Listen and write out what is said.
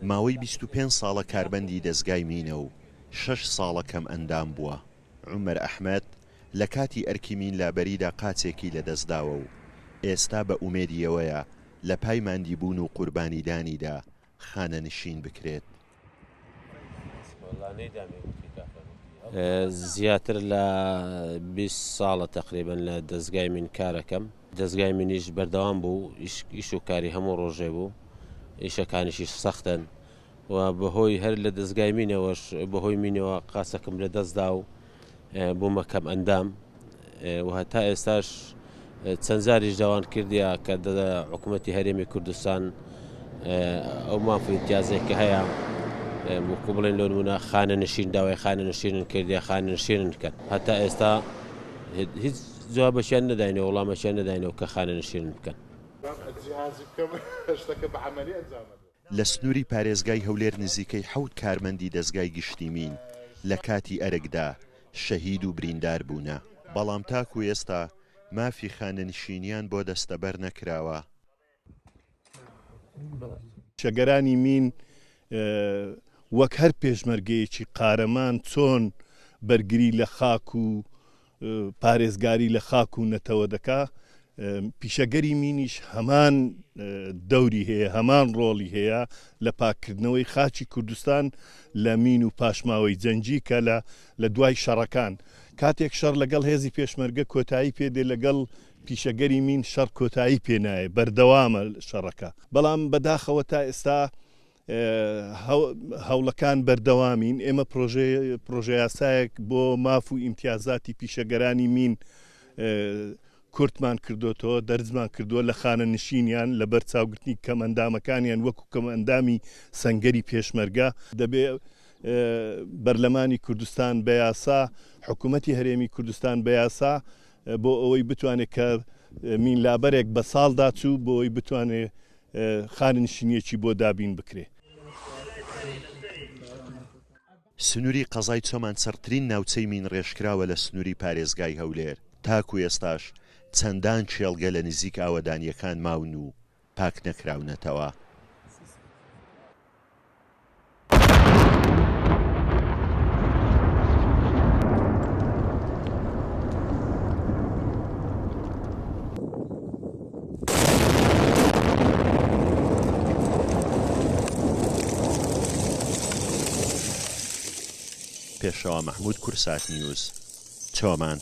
ماوەی 25 ساڵە کاربەندی دەستگای مینە و 6 ساڵە کەم ئەندام بووە. عومەر ئەحمەد لە کاتی ئەرکی مین لابەریدا قاچێکی لەدەستداوە و ئێستا بە ئومێدیەوەیە لە پای ماندیبوون و قوربانیدانیدا خانەنشین بکرێت. زیاتر لە 20 ساڵە تقریبن لە دەستگای من کارەکەم. دەستگای منیش بەردەوام بوو، ئیش و کاری هەموو ڕۆژێ بوو، ئیشەکانیشی سەختن و بەهۆی هەر لە دەستگای مینەوەش بەهۆی مینەوە قاسەکەم لە دەستدا و بوومە کەم ئەندام و هەتا ئێستاش چەند زاریش داوان کردیا کە حکوومەتی هەرێمی کوردستان ئەو مافی امتیازێک کە هەیە وەکو بڵێن لە نمونە خانەنشین داوای خانەنشینن کردیا خانەنشینن کرد. هەتا ئێستا هیچ جوابەشیان نەداینەوە، وەڵامەشیان نەداینەوە کە خانەنشینن بکەن. لە سنووری پارێزگای هەولێر نزیکەی 7 کارمەندی دەستگای گشتی مین لە کاتی ئەرکدا شەهید و بریندار بوونە، بەڵام تاکو ئێستا مافی خانەنشینیان بۆ دەستەبەر نەکراوە. شەگەرانی مین وەک هەر پێشمەرگەیەکی قارەمان چۆن بەرگری لە خاک و پارێزگاری لە خاک و نەتەوە دەکا، پیشەگەری مینیش هەمان دەوری هەیە، هەمان ڕۆڵی هەیە لە پاکردنەوەی خاچی کوردستان لە مین و پاشماوەی جەنجی کە لە دوای شەڕەکان کاتێک شەڕ لەگەڵ هێزی پێشمەرگە کۆتایی پێدێ لەگەڵ پیشەگەری مین شەڕ کۆتایی پێنایە، بەردەوامە شەڕەکە. بەڵام بەداخەوە تا ئێستا هەوڵەکان بەردەوامین. ئێمە پرۆژە یاسایەک بۆ ماف و ئیمتیازاتی پیشەگەرانی مین کورتمان کردوتەوە، دەرزمان کردووە لە خانە نشینیان لە بەر چاوگرتنی کەمەندامەکانیان وەکو کەمەندامی سەنگەری پێشمەرگە. دەبێ بەرلەمانی کوردستان بە یاسا، حکوومەتی هەرێمی کوردستان بە یاسا بۆ ئەوەی بتوانێت کە مین لابەرێک بە ساڵدا چوو بۆ ئەوی بتوانێت خانەنشینیەکی بۆ دابین بکرێ. سنووری قەزای چۆمان سەرترین ناوچەی مین ڕێژکراوە لە سنووری پارێزگای هەولێر. تاکو ئێستاش چەندان چێڵگە لە نزیک ئاوەدانیەکان ماون و پاک نەکراونەتەوە. پێشەوە مەحموود کورسات نیوز، چۆمان.